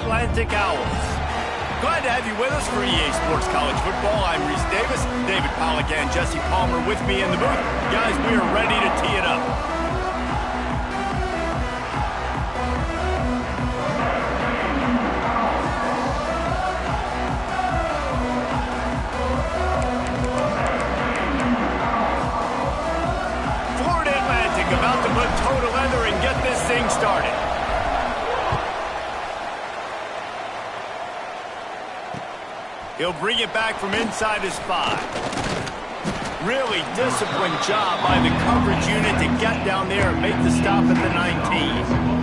Atlantic Owls. Glad to have you with us for EA Sports College Football. I'm Reese Davis, David Pollack and Jesse Palmer with me in the booth. Guys, we are ready to tee it up. Florida Atlantic about to put toe to leather and get this thing started. He'll bring it back from inside his 5. Really disciplined job by the coverage unit to get down there and make the stop at the 19.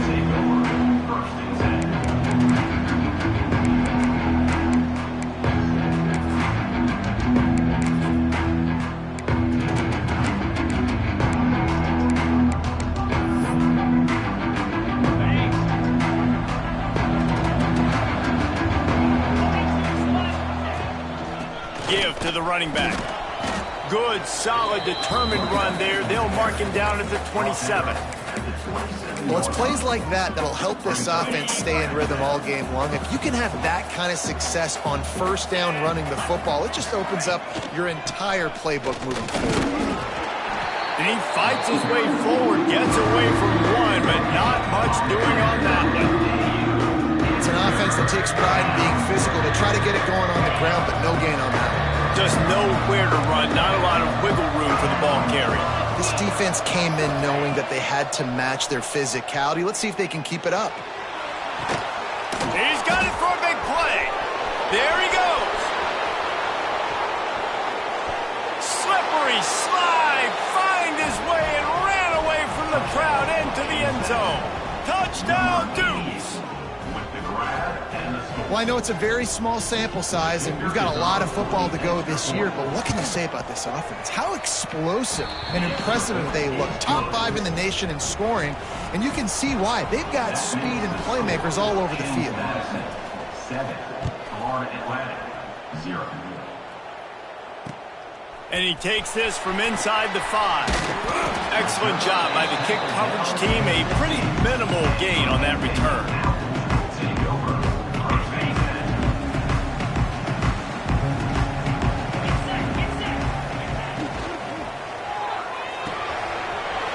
To the running back. Good, solid, determined run there. They'll mark him down at the 27. Well, it's plays like that that'll help this offense stay in rhythm all game long. If you can have that kind of success on first down running the football, it just opens up your entire playbook moving forward. And he fights his way forward, gets away from one, but not much doing on that one. It's an offense that takes pride in being physical. They try to get it going on the ground, but no gain on that one. Just nowhere to run, not a lot of wiggle room for the ball carry. This defense came in knowing that they had to match their physicality. Let's see if they can keep it up. He's got it for a big play. There he goes. Slippery slide, find his way and ran away from the crowd into the end zone. Touchdown, Dukes. Well, I know it's a very small sample size, and we've got a lot of football to go this year, but what can you say about this offense? How explosive and impressive they look. Top 5 in the nation in scoring, and you can see why. They've got speed and playmakers all over the field. 7, Florida Atlantic, 0. And he takes this from inside the 5. Excellent job by the kick coverage team. A pretty minimal gain on that return.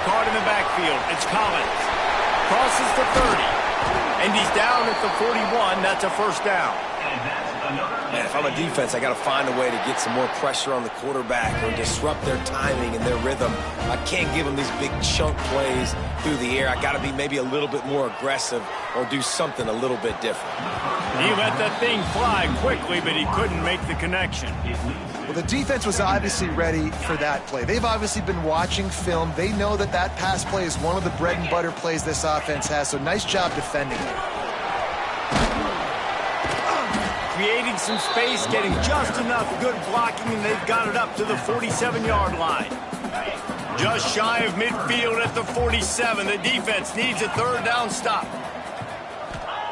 Caught in the backfield. It's Collins. Crosses the 30. And he's down at the 41. That's a first down. Man, if I'm a defense, I got to find a way to get some more pressure on the quarterback or disrupt their timing and their rhythm. I can't give them these big chunk plays through the air. I got to be maybe a little bit more aggressive or do something a little bit different. He let that thing fly quickly, but he couldn't make the connection. Well, the defense was obviously ready for that play. They've obviously been watching film. They know that that pass play is one of the bread and butter plays this offense has, so nice job defending it. Creating some space, getting just enough good blocking, and they've got it up to the 47-yard line. Just shy of midfield at the 47. The defense needs a third down stop.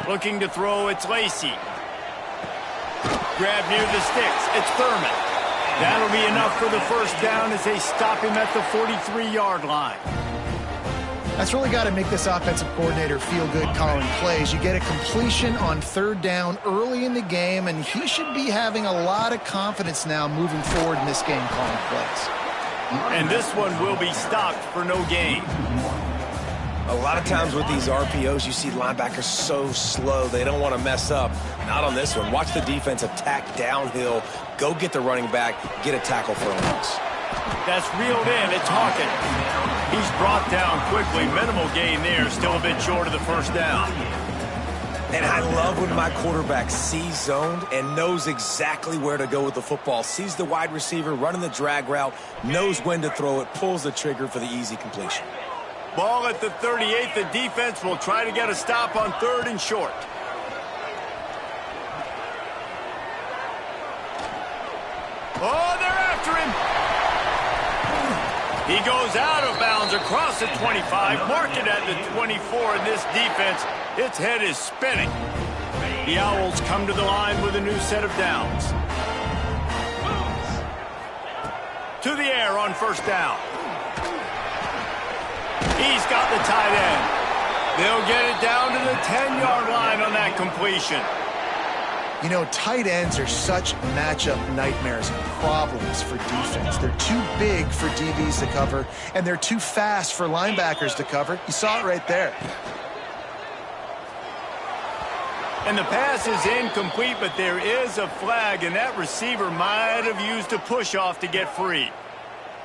Looking to throw, it's Lacey. Grab near the sticks, it's Thurman. That'll be enough for the first down as they stop him at the 43-yard line. That's really got to make this offensive coordinator feel good calling plays. You get a completion on third down early in the game, and he should be having a lot of confidence now moving forward in this game calling plays. And this one will be stopped for no gain. A lot of times with these RPOs, you see linebackers so slow, they don't want to mess up. Not on this one. Watch the defense attack downhill, go get the running back, get a tackle for a loss. That's reeled in. It's Hawkins. He's brought down quickly. Minimal gain there. Still a bit short of the first down. And I love when my quarterback sees zoned and knows exactly where to go with the football. Sees the wide receiver running the drag route, knows when to throw it, pulls the trigger for the easy completion. Ball at the 38. The defense will try to get a stop on third and short. Oh, they're after him. He goes out of bounds across the 25, mark it at the 24, and this defense, its head is spinning. The Owls come to the line with a new set of downs. To the air on first down. He's got the tight end. They'll get it down to the 10-yard line on that completion. You know, tight ends are such matchup nightmares and problems for defense. They're too big for DBs to cover, and they're too fast for linebackers to cover. You saw it right there. And the pass is incomplete, but there is a flag, and that receiver might have used a push-off to get free.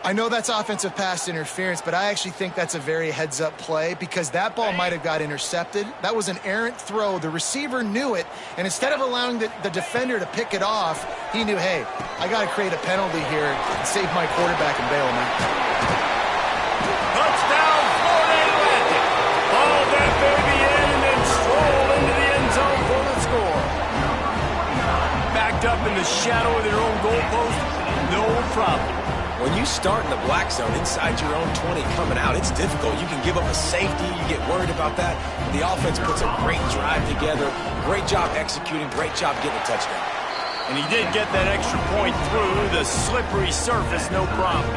I know that's offensive pass interference, but I actually think that's a very heads-up play because that ball might have got intercepted. That was an errant throw. The receiver knew it, and instead of allowing the defender to pick it off, he knew, hey, I got to create a penalty here and save my quarterback and bail him out. Touchdown, Florida Atlantic. Ball that baby in and then stroll into the end zone for the score. Backed up in the shadow of their own goalpost, no problem. When you start in the black zone inside your own 20 coming out, it's difficult. You can give up a safety. You get worried about that. But the offense puts a great drive together. Great job executing. Great job getting a touchdown. And he did get that extra point through the slippery surface, no problem.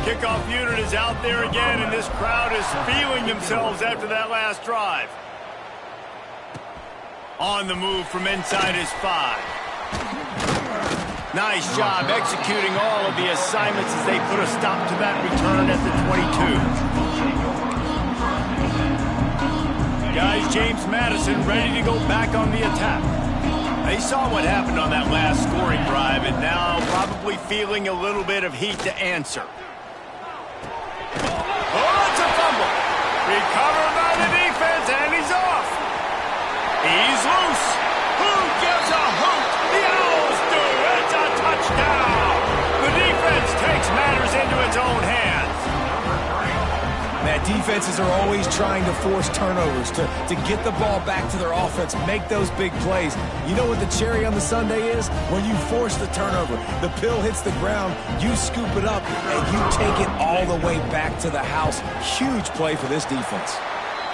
Kickoff unit is out there again, and this crowd is feeling themselves after that last drive. On the move from inside his 5. Nice job executing all of the assignments as they put a stop to that return at the 22. Guys, James Madison ready to go back on the attack. They saw what happened on that last scoring drive and now probably feeling a little bit of heat to answer. Oh, it's a fumble. Recovered by the defense, and he's off. He's loose. Who gives a hoot? The Owls do. It's a touchdown. The defense takes matters into its own hands. Man, defenses are always trying to force turnovers, to get the ball back to their offense, make those big plays. You know what the cherry on the sundae is? When you force the turnover, the pill hits the ground, you scoop it up, and you take it all the way back to the house. Huge play for this defense.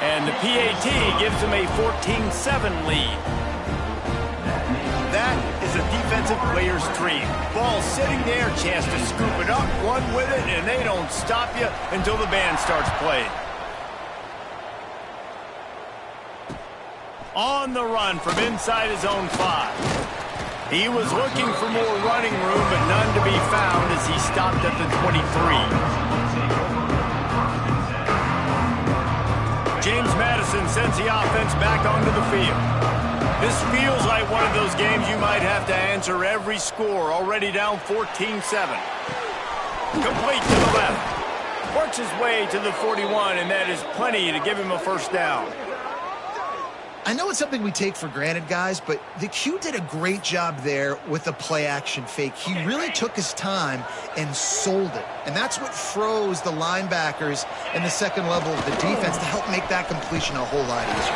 And the PAT gives them a 14-7 lead. That is a defensive player's dream. Ball sitting there, chance to scoop it up, run with it, and they don't stop you until the band starts playing. On the run from inside his own 5. He was looking for more running room, but none to be found as he stopped at the 23. James Madison sends the offense back onto the field. This feels like one of those games you might have to answer every score, already down 14-7. Complete to the left. Works his way to the 41, and that is plenty to give him a first down. I know it's something we take for granted, guys, but the Q did a great job there with the play-action fake. He really took his time and sold it. And that's what froze the linebackers and the second level of the defense to help make that completion a whole lot easier.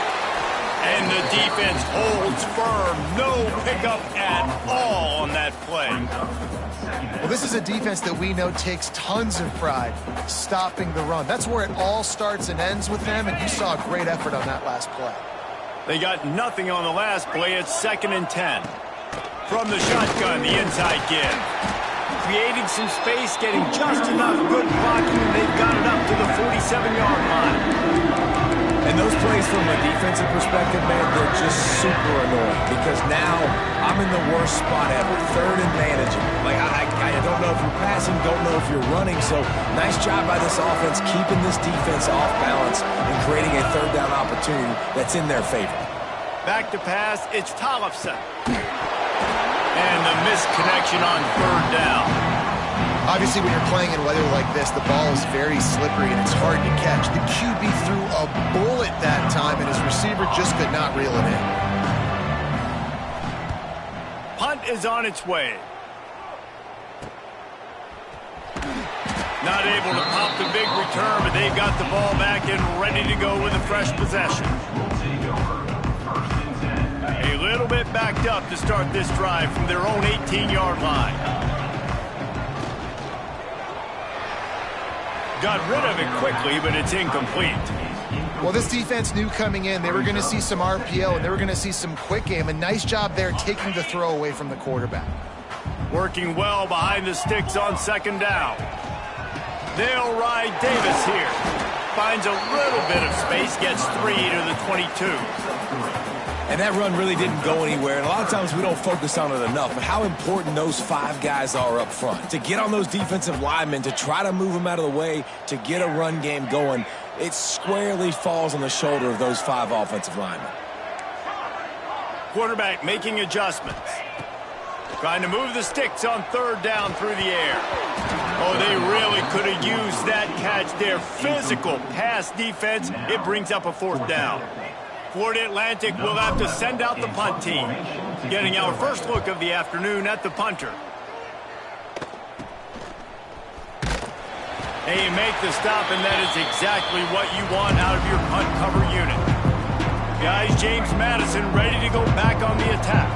And the defense holds firm. No pickup at all on that play. Well, this is a defense that we know takes tons of pride stopping the run. That's where it all starts and ends with them, and you saw a great effort on that last play. They got nothing on the last play. It's 2nd and 10. From the shotgun, the inside give. Creating some space, getting just enough good blocking, and they've got it up to the 47-yard line. And those plays from a defensive perspective, man, they're just super annoying because now I'm in the worst spot ever, 3rd and managing. Like, I don't know if you're passing, don't know if you're running, so nice job by this offense keeping this defense off balance and creating a 3rd down opportunity that's in their favor. Back to pass, it's Tollefson. And the missed connection on 3rd down. Obviously, when you're playing in weather like this, the ball is very slippery and it's hard to catch. The QB threw a bullet that time, and his receiver just could not reel it in. Punt is on its way. Not able to pop the big return, but they've got the ball back and ready to go with a fresh possession. A little bit backed up to start this drive from their own 18-yard line. Got rid of it quickly, but it's incomplete. Well, this defense knew coming in they were going to see some RPO and they were going to see some quick game. A nice job there taking the throw away from the quarterback. Working well behind the sticks on 2nd down. They'll ride Davis here. finds a little bit of space, gets 3 to the 22. And that run really didn't go anywhere, and a lot of times we don't focus on it enough, but how important those 5 guys are up front. To get on those defensive linemen, to try to move them out of the way, to get a run game going, it squarely falls on the shoulder of those 5 offensive linemen. Quarterback making adjustments. Trying to move the sticks on 3rd down through the air. Oh, they really could have used that catch there. Physical pass defense. It brings up a 4th down. Florida Atlantic will have to send out the punt team. Getting our first look of the afternoon at the punter. They make the stop, and that is exactly what you want out of your punt cover unit. Guys, James Madison ready to go back on the attack.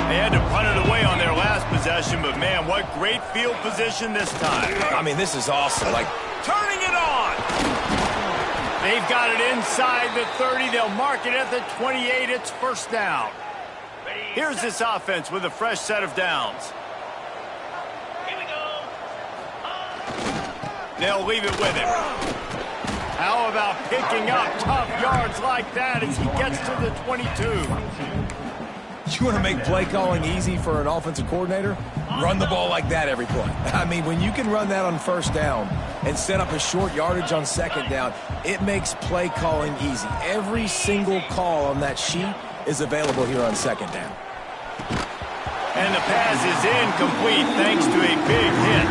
They had to punt it away on their last possession, but man, what great field position this time. I mean, this is awesome. Like, turning it on. They've got it inside the 30. They'll mark it at the 28. It's 1st down. Here's this offense with a fresh set of downs. Here we go. They'll leave it with him. How about picking up tough yards like that as he gets to the 22? you want to make play calling easy for an offensive coordinator? Run the ball like that every play. I mean, when you can run that on 1st down and set up a short yardage on 2nd down, it makes play calling easy. Every single call on that sheet is available here on 2nd down. And the pass is incomplete thanks to a big hit.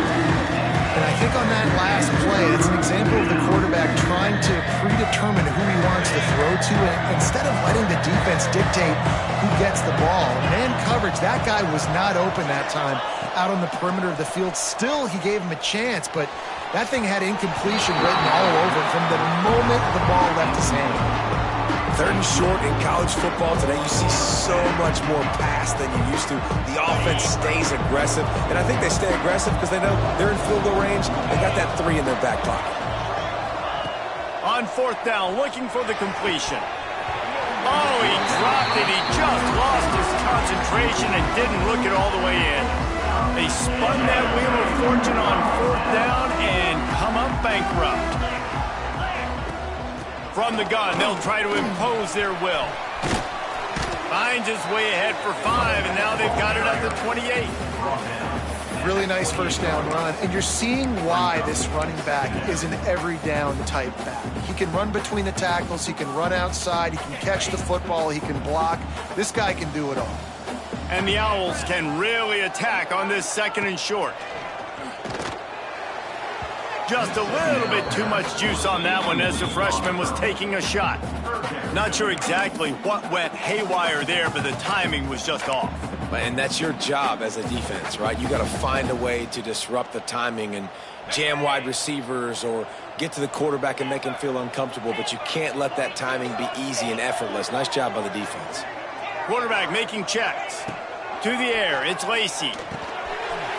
And I think on that last play, it's an example of the quarterback trying to predetermine who he wants to throw to, and instead of letting the defense dictate who gets the ball. Man coverage, that guy was not open that time out on the perimeter of the field. Still, he gave him a chance, but that thing had incompletion written all over it from the moment the ball left his hand. 3rd and short in college football today, you see so much more pass than you used to. The offense stays aggressive, and I think they stay aggressive because they know they're in field goal range. They got that 3 in their back pocket. On 4th down, looking for the completion. Oh, he dropped it. He just lost his concentration and didn't look it all the way in. They spun that wheel of fortune on 4th down and come up bankrupt. From the gun, they'll try to impose their will. Finds his way ahead for 5, and now they've got it at the 28. Really nice 1st down run, and you're seeing why this running back is an every down type back. He can run between the tackles, he can run outside, he can catch the football, he can block. This guy can do it all. And the Owls can really attack on this 2nd and short. Just a little bit too much juice on that one as the freshman was taking a shot. Not sure exactly what went haywire there, but the timing was just off. And that's your job as a defense, right? You got to find a way to disrupt the timing and jam wide receivers or get to the quarterback and make him feel uncomfortable, but you can't let that timing be easy and effortless. Nice job by the defense. Quarterback making checks. To the air, it's Lacey.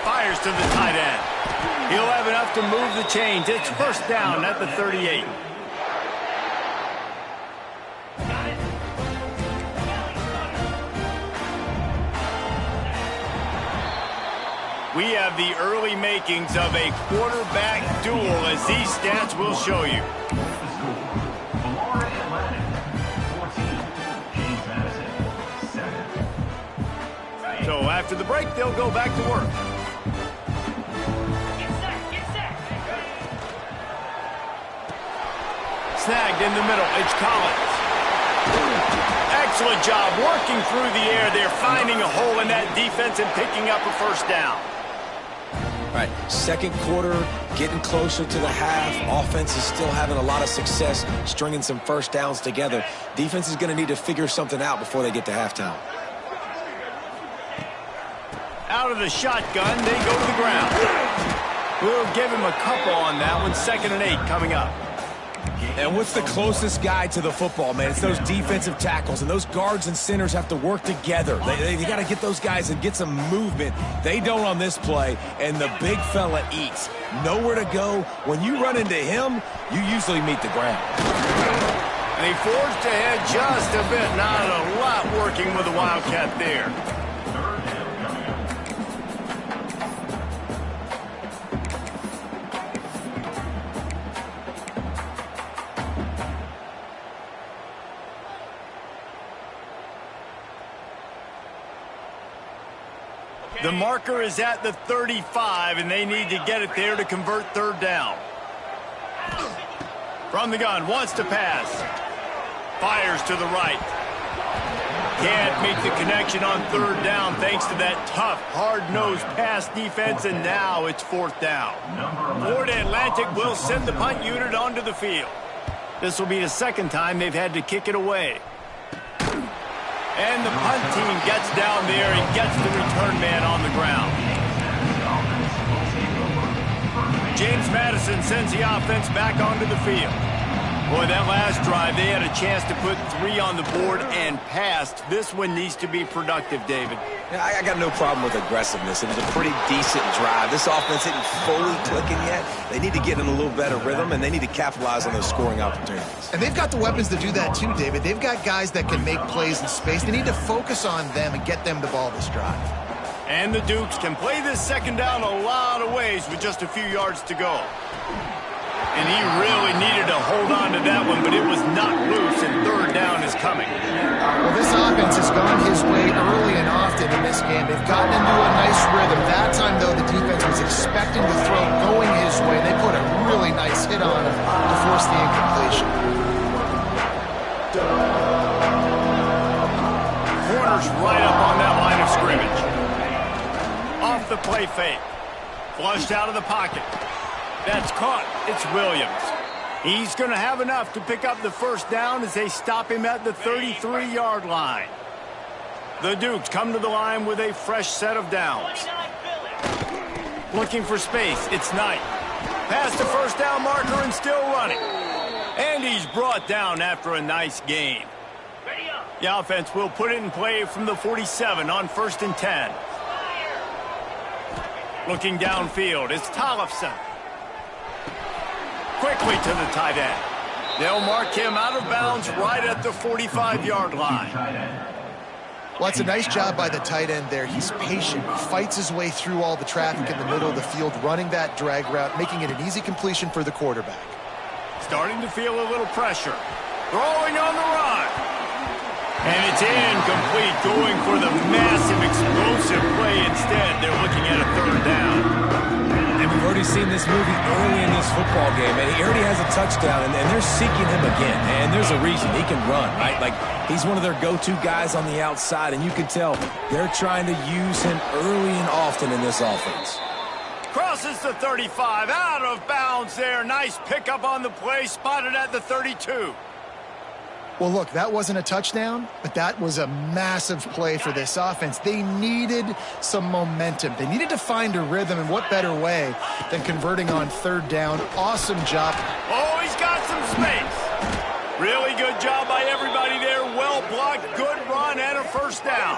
Fires to the tight end. He'll have enough to move the chains. It's 1st down at the 38. We have the early makings of a quarterback duel, as these stats will show you. Florida Atlantic, 14. James Madison, 7. So after the break, they'll go back to work. Snagged in the middle, it's Collins. Excellent job working through the air. They're finding a hole in that defense and picking up a 1st down. All right, 2nd quarter, getting closer to the half. Offense is still having a lot of success stringing some 1st downs together. Defense is going to need to figure something out before they get to halftime. Out of the shotgun, they go to the ground. We'll give him a couple on that one. 2nd and 8 coming up. And what's the closest guy to the football, man? It's those defensive tackles, and those guards and centers have to work together. They got to get those guys and get some movement. They don't on this play, and the big fella eats. Nowhere to go. When you run into him, you usually meet the ground. And he forged ahead just a bit. Not a lot working with the Wildcat there. The marker is at the 35, and they need to get it there to convert third down. From the gun, wants to pass. Fires to the right. Can't make the connection on third down thanks to that tough, hard-nosed pass defense, and now it's fourth down. Florida Atlantic will send the punt unit onto the field. This will be the second time they've had to kick it away. And the punt team gets down there and gets the return man on the ground. James Madison sends the offense back onto the field. Boy, that last drive, they had a chance to put 3 on the board and passed. This one needs to be productive, David. Yeah, I got no problem with aggressiveness. It was a pretty decent drive. This offense isn't fully clicking yet. They need to get in a little better rhythm, and they need to capitalize on those scoring opportunities. And they've got the weapons to do that too, David. They've got guys that can make plays in space. They need to focus on them and get them the ball this drive. And the Dukes can play this second down a lot of ways with just a few yards to go. And he really needed to hold on to that one, but it was not loose, and third down is coming. Well, this offense has gone his way early and often in this game. They've gotten into a nice rhythm. That time, though, the defense was expecting the throw going his way. They put a really nice hit on him to force the incompletion. Corner's right up on that line of scrimmage. Off the play fake. Flushed out of the pocket. That's caught. It's Williams. He's going to have enough to pick up the first down as they stop him at the 33-yard line. The Dukes come to the line with a fresh set of downs. Looking for space. It's Knight. Past the first down marker and still running. And he's brought down after a nice gain. The offense will put it in play from the 47 on 1st and 10. Looking downfield, it's Tollefson. Quickly to the tight end. They'll mark him out of bounds right at the 45-yard line. Well, it's a nice job by the tight end there. He's patient. He fights his way through all the traffic in the middle of the field, running that drag route, making it an easy completion for the quarterback. Starting to feel a little pressure. Throwing on the run. And it's incomplete, going for the massive, explosive play instead. They're looking at a third down. And we've already seen this movie early in this football game, and he already has a touchdown, and they're seeking him again. And there's a reason. He can run, right? Like, he's one of their go-to guys on the outside, and you can tell they're trying to use him early and often in this offense. Crosses the 35, out of bounds there. Nice pickup on the play, spotted at the 32. Well, look, that wasn't a touchdown, but that was a massive play for this offense. They needed some momentum. They needed to find a rhythm, and what better way than converting on third down. Awesome job. Oh, he's got some space. Really good job by everybody there. Well blocked, good run, and a first down.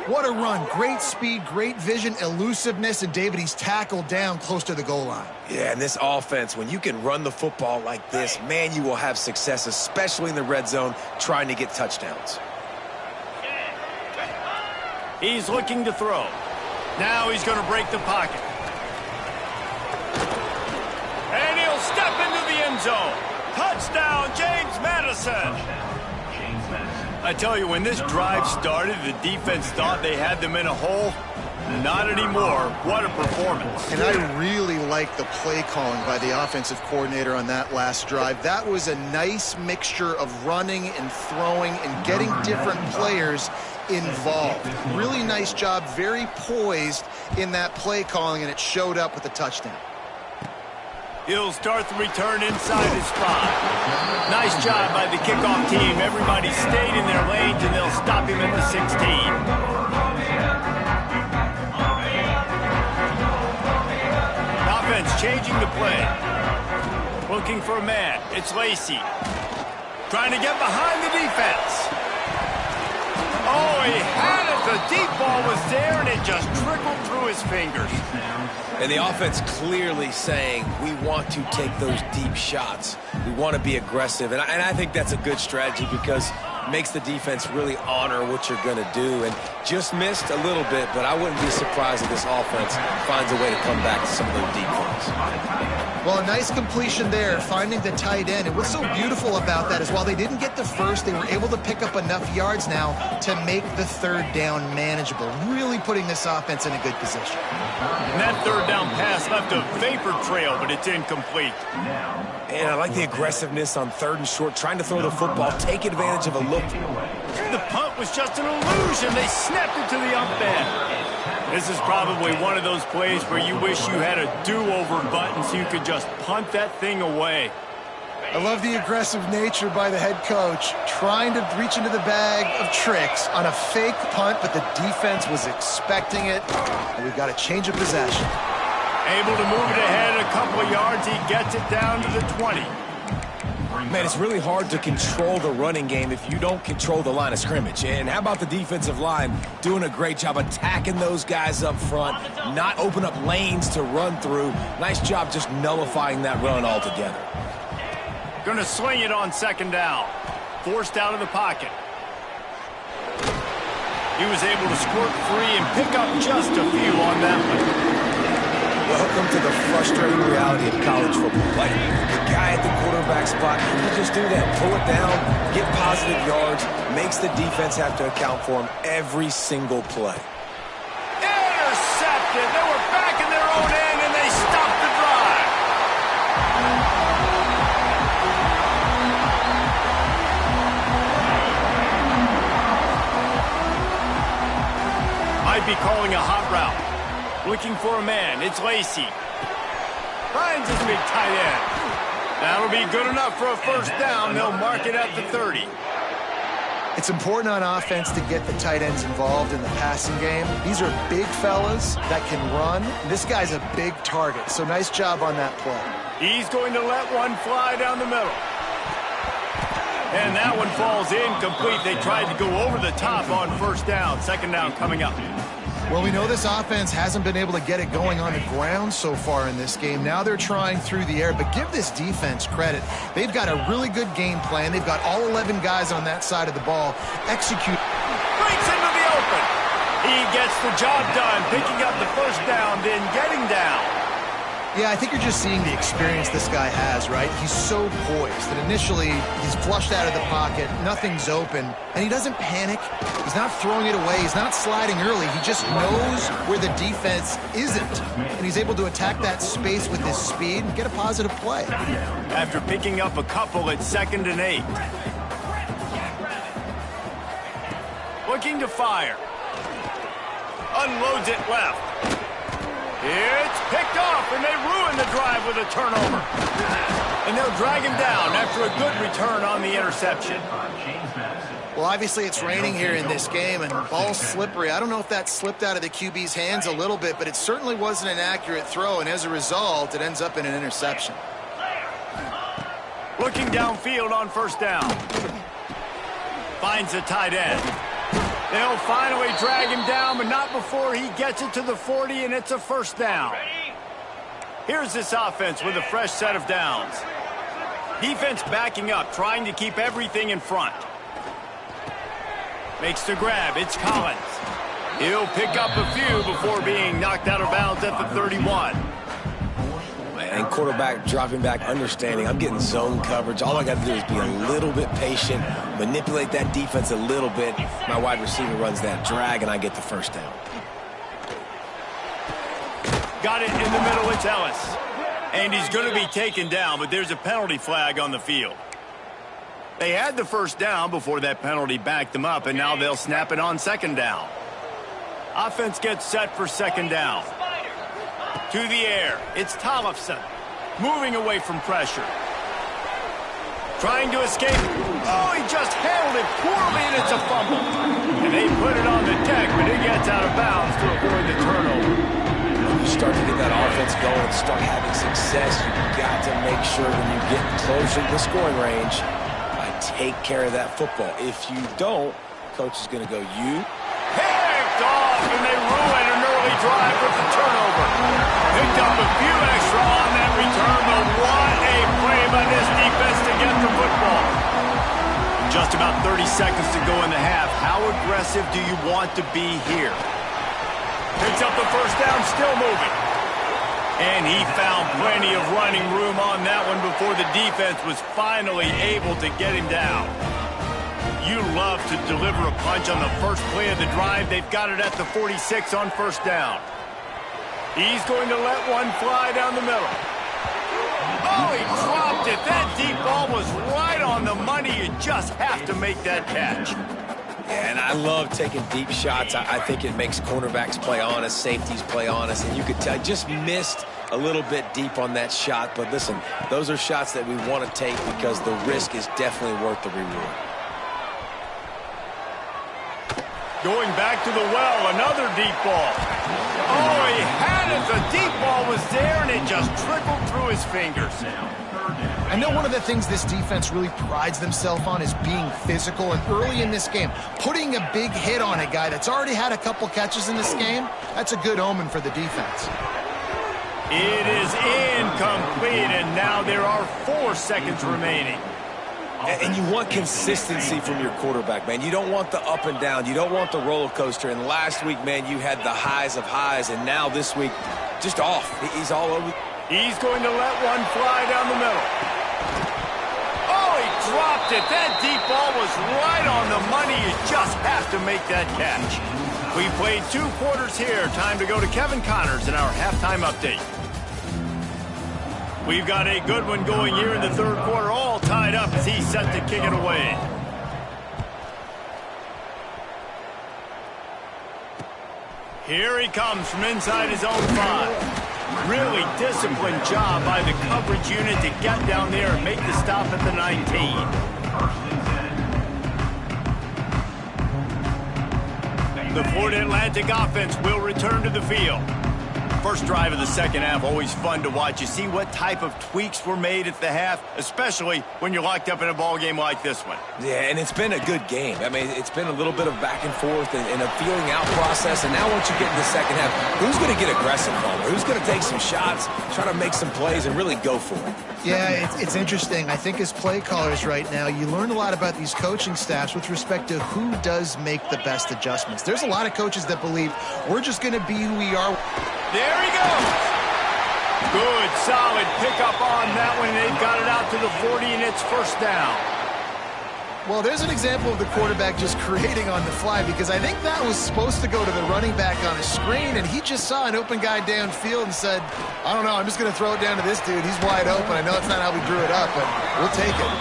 What a run. Great speed, great vision, elusiveness, and David, he's tackled down close to the goal line. Yeah, and this offense, when you can run the football like this, man, you will have success, especially in the red zone, trying to get touchdowns. He's looking to throw. Now he's going to break the pocket. And he'll step into the end zone. Touchdown, James Madison. I tell you, when this drive started, the defense thought they had them in a hole. Not anymore. What a performance. And I really like the play calling by the offensive coordinator on that last drive. That was a nice mixture of running and throwing and getting different players involved. Really nice job, very poised in that play calling, and it showed up with a touchdown. He'll start the return inside his spot. Nice job by the kickoff team. Everybody stayed in their lanes, and they'll stop him at the 16. Offense changing the play. Looking for a man. It's Lacey. Trying to get behind the defense. Oh, he had it. The deep ball was there, and it just trickled through his fingers. And the offense clearly saying, we want to take those deep shots. We want to be aggressive. And I think that's a good strategy because it makes the defense really honor what you're going to do. And just missed a little bit, but I wouldn't be surprised if this offense finds a way to come back to some of those deep ones. Well, a nice completion there, finding the tight end. And what's so beautiful about that is while they didn't get the first, they were able to pick up enough yards now to make the third down manageable, really putting this offense in a good position. And that third down pass left a vapor trail, but it's incomplete. And I like the aggressiveness on 3rd and short, trying to throw the football, take advantage of a look. The punt was just an illusion. They snapped it to the up end. This is probably one of those plays where you wish you had a do-over button so you could just punt that thing away. I love the aggressive nature by the head coach, trying to reach into the bag of tricks on a fake punt, but the defense was expecting it, and we've got a change of possession. Able to move it ahead a couple of yards. He gets it down to the 20. Man, it's really hard to control the running game if you don't control the line of scrimmage. And how about the defensive line doing a great job attacking those guys up front, not open up lanes to run through. Nice job just nullifying that run altogether. Going to sling it on 2nd down. Forced out of the pocket. He was able to squirt free and pick up just a few on that one. Welcome to the frustrating reality of college football. Like, the guy at the quarterback spot, he just do that. Pull it down, get positive yards, makes the defense have to account for him every single play. Intercepted. They were back in their own end, and they stopped the drive. Might be calling a hot route. Looking for a man. It's Lacy. Finds his big tight end. That'll be good enough for a 1st down. They'll mark it at the 30. It's important on offense to get the tight ends involved in the passing game. These are big fellas that can run. This guy's a big target, so nice job on that play. He's going to let one fly down the middle. And that one falls incomplete. They tried to go over the top on 1st down. 2nd down coming up. Well, we know this offense hasn't been able to get it going on the ground so far in this game. Now they're trying through the air, but give this defense credit. They've got a really good game plan. They've got all 11 guys on that side of the ball. Execute. Breaks into the open. He gets the job done, picking up the 1st down, then getting down. Yeah, I think you're just seeing the experience this guy has, right? He's so poised that initially he's flushed out of the pocket, nothing's open, and he doesn't panic. He's not throwing it away. He's not sliding early. He just knows where the defense isn't, and he's able to attack that space with his speed and get a positive play. After picking up a couple at 2nd and 8. Looking to fire. Unloads it left. It's picked off, and they ruin the drive with a turnover. And they'll drag him down after a good return on the interception. Well, obviously it's raining here in this game, and the ball's slippery. I don't know if that slipped out of the QB's hands a little bit, but it certainly wasn't an accurate throw, and as a result, it ends up in an interception. Looking downfield on 1st down. Finds the tight end. They'll finally drag him down, but not before he gets it to the 40, and it's a 1st down. Here's this offense with a fresh set of downs. Defense backing up, trying to keep everything in front. Makes the grab. It's Collins. He'll pick up a few before being knocked out of bounds at the 31. And quarterback dropping back, understanding I'm getting zone coverage. All I got to do is be a little bit patient, manipulate that defense a little bit. My wide receiver runs that drag, and I get the 1st down. Got it in the middle. It's Ellis. And he's going to be taken down, but there's a penalty flag on the field. They had the 1st down before that penalty backed them up, and now they'll snap it on 2nd down. Offense gets set for 2nd down. To the air, it's Tollefson, moving away from pressure. Trying to escape. Oh, he just handled it poorly, and it's a fumble. And they put it on the deck, but it gets out of bounds to avoid the turnover. When you start to get that offense going and start having success, you've got to make sure when you get closer to the scoring range, take care of that football. If you don't, coach is going to go, you. Picked off, and they ruin an early drive with the turnover. Picked up a few extra on that return, but what a play by this defense to get the football. Just about 30 seconds to go in the half. How aggressive do you want to be here? Picks up the 1st down, still moving. And he found plenty of running room on that one before the defense was finally able to get him down. You love to deliver a punch on the first play of the drive. They've got it at the 46 on first down. He's going to let one fly down the middle. Oh, he dropped it. That deep ball was right on the money. You just have to make that catch. And I love taking deep shots. I think it makes cornerbacks play honest, safeties play honest, and you could tell just missed a little bit deep on that shot. But listen, those are shots that we want to take because the risk is definitely worth the reward. Going back to the well, another deep ball. Oh, he had it. The deep ball was there, and it just trickled through his fingers. I know one of the things this defense really prides themselves on is being physical, and early in this game, putting a big hit on a guy that's already had a couple catches in this game, that's a good omen for the defense. It is incomplete, and now there are 4 seconds remaining. And you want consistency from your quarterback, man. You don't want the up and down. You don't want the roller coaster. And last week, man, you had the highs of highs, and now this week, just off. He's all over. He's going to let one fly down the middle. Oh, he dropped it. That deep ball was right on the money. You just have to make that catch. We played 2 quarters here. Time to go to Kevin Connors in our halftime update. We've got a good one going here in the 3rd quarter, all tied up as he's set to kick it away. Here he comes from inside his own 5. Really disciplined job by the coverage unit to get down there and make the stop at the 19. The Florida Atlantic offense will return to the field. First drive of the second half, always fun to watch. You see what type of tweaks were made at the half, especially when you're locked up in a ball game like this one. Yeah, and it's been a good game. I mean, it's been a little bit of back and forth and a feeling out process. And now once you get in the second half, who's going to get aggressive, Homer? Who's going to take some shots, try to make some plays, and really go for it? Yeah, it's interesting. I think as play callers right now, you learn a lot about these coaching staffs with respect to who does make the best adjustments. There's a lot of coaches that believe we're just going to be who we are. There he goes. Good, solid pickup on that one. They've got it out to the 40, and it's first down. Well, there's an example of the quarterback just creating on the fly, because I think that was supposed to go to the running back on a screen, and he just saw an open guy downfield and said, I don't know, I'm just going to throw it down to this dude. He's wide open. I know it's not how we drew it up, but we'll take it.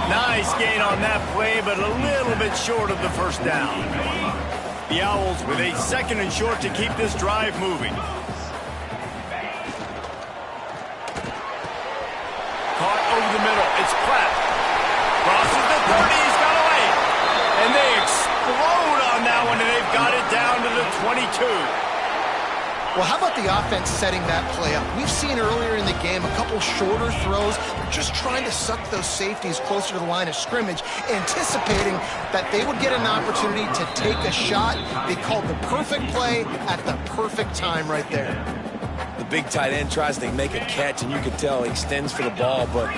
Nice gain on that play, but a little bit short of the first down. The Owls with a 2nd and short to keep this drive moving. Caught over the middle. It's Pratt. Crosses the 30. He's got away. And they explode on that one, and they've got it down to the 22. Well, how about the offense setting that play up? We've seen earlier in the game a couple shorter throws. They're just trying to suck those safeties closer to the line of scrimmage, anticipating that they would get an opportunity to take a shot. They called the perfect play at the perfect time right there. The big tight end tries to make a catch, and you can tell he extends for the ball, but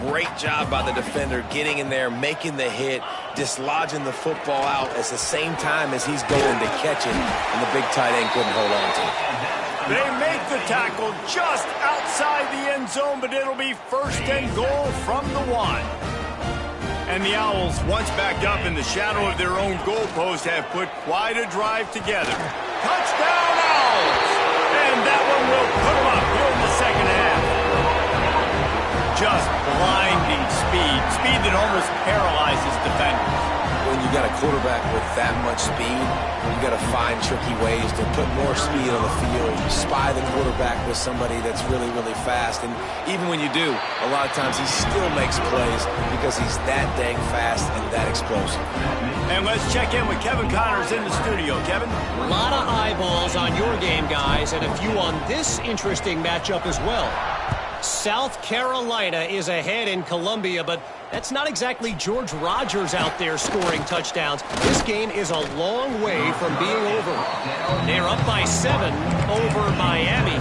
great job by the defender getting in there, making the hit, dislodging the football out at the same time as he's going to catch it, and the big tight end couldn't hold on to it. They make the tackle just outside the end zone, but it'll be 1st and goal from the 1. And the Owls, once backed up in the shadow of their own goalpost, have put quite a drive together. Touchdown, Owls! And that one will put them up here in the second half. Just blinding speed. Speed that almost paralyzes defenders. When you got a quarterback with that much speed, you got to find tricky ways to put more speed on the field. You spy the quarterback with somebody that's really, really fast. And even when you do, a lot of times he still makes plays because he's that dang fast and that explosive. And let's check in with Kevin Connors in the studio. Kevin? A lot of eyeballs on your game, guys, and a few on this interesting matchup as well. South Carolina is ahead in Columbia, but that's not exactly George Rogers out there scoring touchdowns. This game is a long way from being over. They're up by 7 over Miami.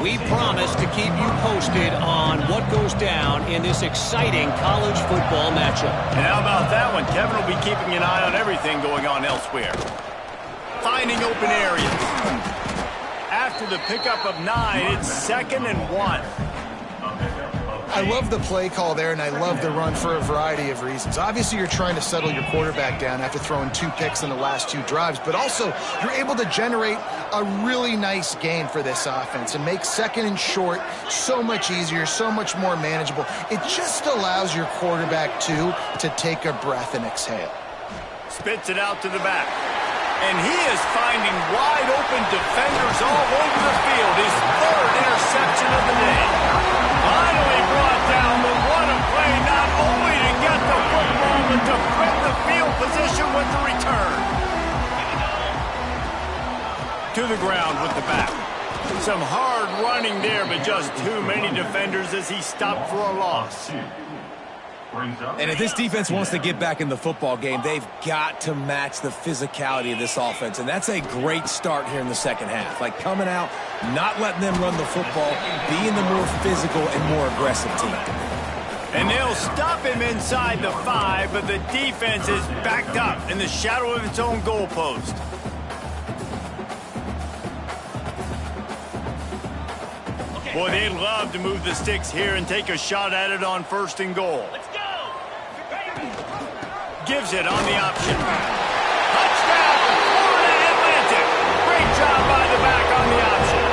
We promise to keep you posted on what goes down in this exciting college football matchup. And how about that one? Kevin will be keeping an eye on everything going on elsewhere. Finding open areas. After the pickup of 9, it's 2nd and 1. I love the play call there, and I love the run for a variety of reasons. Obviously, you're trying to settle your quarterback down after throwing 2 picks in the last 2 drives, but also you're able to generate a really nice gain for this offense and make 2nd and short so much easier, so much more manageable. It just allows your quarterback, too, to take a breath and exhale. Spits it out to the back. And he is finding wide-open defenders all over the field. His 3rd interception of the day. Finally brought down, but what a play, not only to get the football, but to flip the field position with the return. To the ground with the back. Some hard running there, but just too many defenders as he stopped for a loss. And if this defense wants to get back in the football game, they've got to match the physicality of this offense. And that's a great start here in the second half. Like coming out, not letting them run the football, being the more physical and more aggressive team. And they'll stop him inside the 5, but the defense is backed up in the shadow of its own goalpost. Boy, they'd love to move the sticks here and take a shot at it on 1st and goal. Let's go! Gives it on the option. Touchdown, Florida Atlantic. Great job by the back on the option.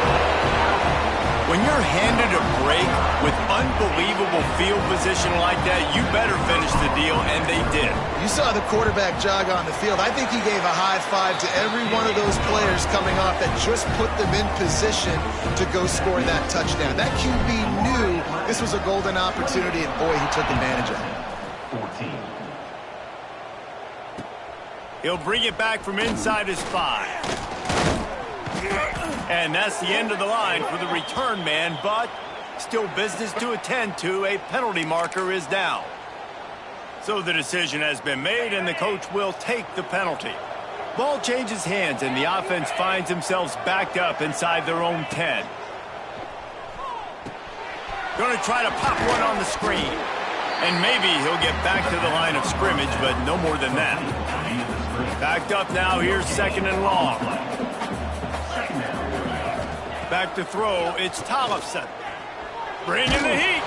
When you're handed a break with unbelievable field position like that, you better finish the deal, and they did. You saw the quarterback jog on the field. I think he gave a high five to every one of those players coming off that just put them in position to go score that touchdown. That QB knew this was a golden opportunity, and boy, he took advantage of it. 14. He'll bring it back from inside his 5. And that's the end of the line for the return man, but still business to attend to. A penalty marker is down. So the decision has been made, and the coach will take the penalty. Ball changes hands, and the offense finds themselves backed up inside their own 10. Going to try to pop one on the screen. And maybe he'll get back to the line of scrimmage, but no more than that. Backed up now, here's 2nd and long. Back to throw, it's Tollefson. Bringing the heat.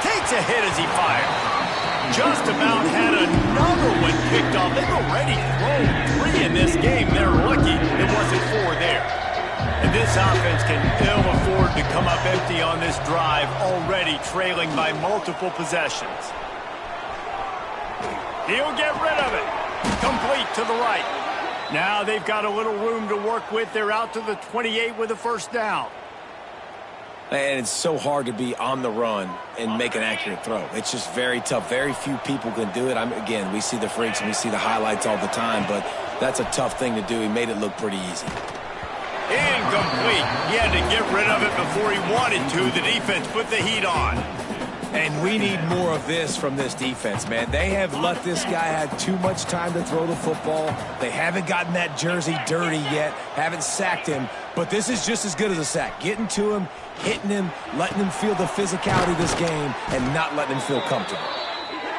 Takes a hit as he fires. Just about had another one picked off. They've already thrown 3 in this game. They're lucky it wasn't 4 there. And this offense can ill afford to come up empty on this drive, already trailing by multiple possessions. He'll get rid of it. Complete to the right. Now they've got a little room to work with. They're out to the 28 with a 1st down. And it's so hard to be on the run and make an accurate throw. It's just very tough. Very few people can do it. Again, we see the freaks and we see the highlights all the time, but that's a tough thing to do. He made it look pretty easy. Incomplete. He had to get rid of it before he wanted to. The defense put the heat on. And we need more of this from this defense, man. They have let this guy have too much time to throw the football. They haven't gotten that jersey dirty yet, haven't sacked him. But this is just as good as a sack. Getting to him, hitting him, letting him feel the physicality of this game, and not letting him feel comfortable.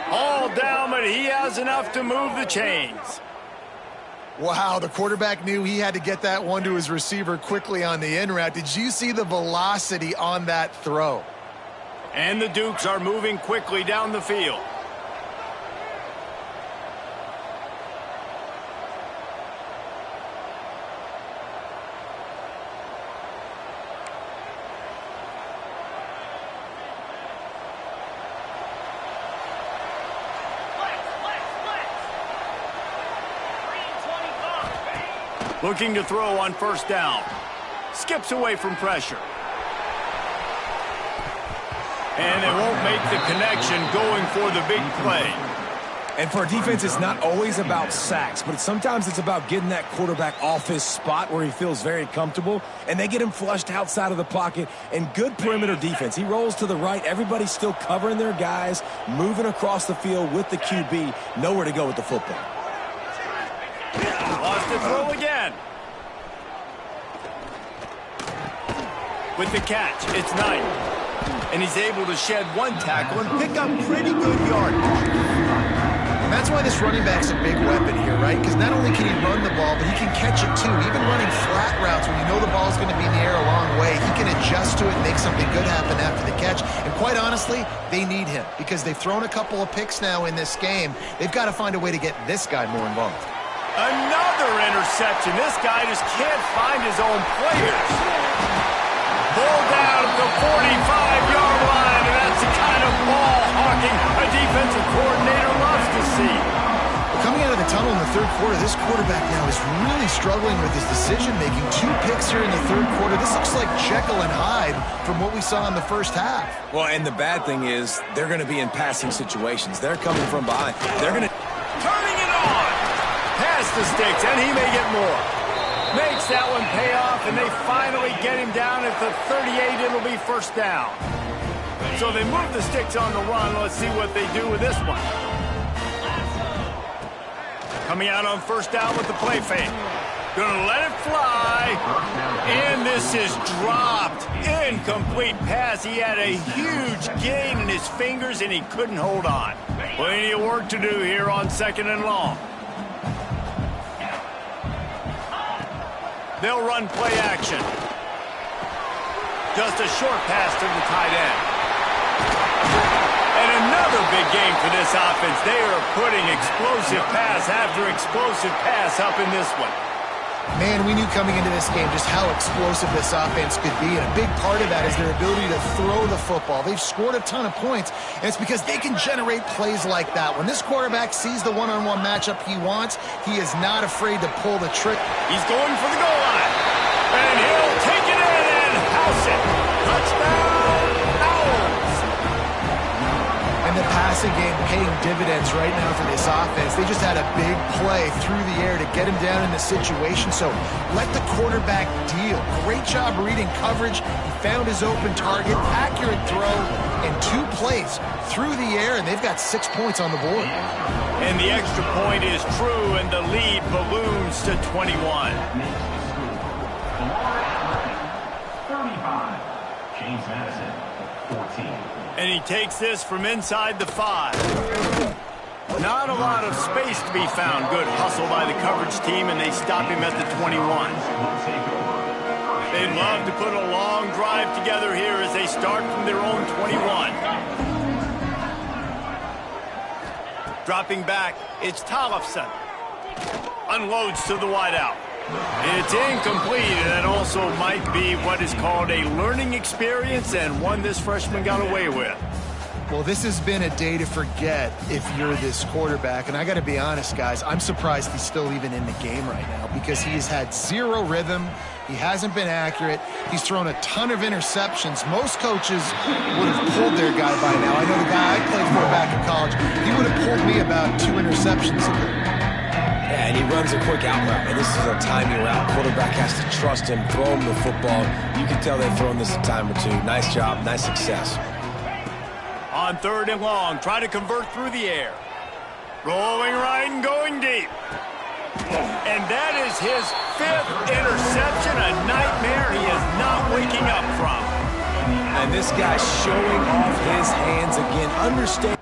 All down, but he has enough to move the chains. Wow, the quarterback knew he had to get that one to his receiver quickly on the in route. Did you see the velocity on that throw? And the Dukes are moving quickly down the field. Looking to throw on 1st down. Skips away from pressure. And they won't make the connection going for the big play. And for a defense, it's not always about sacks, but sometimes it's about getting that quarterback off his spot where he feels very comfortable, and they get him flushed outside of the pocket. And good perimeter defense. He rolls to the right. Everybody's still covering their guys, moving across the field with the QB. Nowhere to go with the football. Lost the throw again. With the catch, it's Knight. And he's able to shed one tackle and pick up pretty good yardage. And that's why this running back's a big weapon here, right? Because not only can he run the ball, but he can catch it too. Even running flat routes when you know the ball's ball's going to be in the air a long way, he can adjust to it and make something good happen after the catch. And quite honestly, they need him because they've thrown a couple of picks now in this game. They've got to find a way to get this guy more involved. Another interception. This guy just can't find his own players. Ball down at the 45-yard line, and that's the kind of ball hawking a defensive coordinator loves to see. Coming out of the tunnel in the third quarter, this quarterback now is really struggling with his decision-making. 2 picks here in the third quarter. This looks like Jekyll and Hyde from what we saw in the first half. Well, and the bad thing is they're going to be in passing situations. They're coming from behind. They're going to... Turning it on. Past the sticks, and he may get more. Makes that one pay off, and they finally get him down at the 38. It'll be first down. So they move the sticks on the run. Let's see what they do with this one. Coming out on first down with the play fake. Gonna let it fly. And this is dropped. Incomplete pass. He had a huge gain in his fingers, and he couldn't hold on. Plenty of work to do here on second and long. They'll run play action. Just a short pass to the tight end. And another big game for this offense. They are putting explosive pass after explosive pass up in this one. Man, we knew coming into this game just how explosive this offense could be, and a big part of that is their ability to throw the football. They've scored a ton of points, and it's because they can generate plays like that. When this quarterback sees the one-on-one matchup he wants, he is not afraid to pull the trick. He's going for the goal line, and he'll take it in and house it. Touchdown, Owls! And the passing game paying dividends right now for this offense. They just had a big play through the air to get him down in the situation. So let the quarterback deal. Great job reading coverage. He found his open target, accurate throw, and 2 plays through the air, and they've got 6 points on the board. And the extra point is true, and the lead balloons to 21. 35. James Madison, 14. And he takes this from inside the 5. Not a lot of space to be found. Good hustle by the coverage team, and they stop him at the 21. They'd love to put a long drive together here as they start from their own 21. Dropping back, it's Tollefson. Unloads to the wideout. It's incomplete, and that also might be what is called a learning experience, and one this freshman got away with. Well, this has been a day to forget if you're this quarterback, and I got to be honest, guys, I'm surprised he's still even in the game right now because he has had 0 rhythm. He hasn't been accurate. He's thrown a ton of interceptions. Most coaches would have pulled their guy by now. I know the guy I played for back in college, he would have pulled me about 2 interceptions ago. Yeah, and he runs a quick out route, and this is a timing route. Quarterback has to trust him, throw him the football. You can tell they've thrown this a time or 2. Nice job, nice success. On third and long, try to convert through the air. Rolling right and going deep. And that is his 5th interception, a nightmare he is not waking up from. And this guy's showing off his hands again. Understand.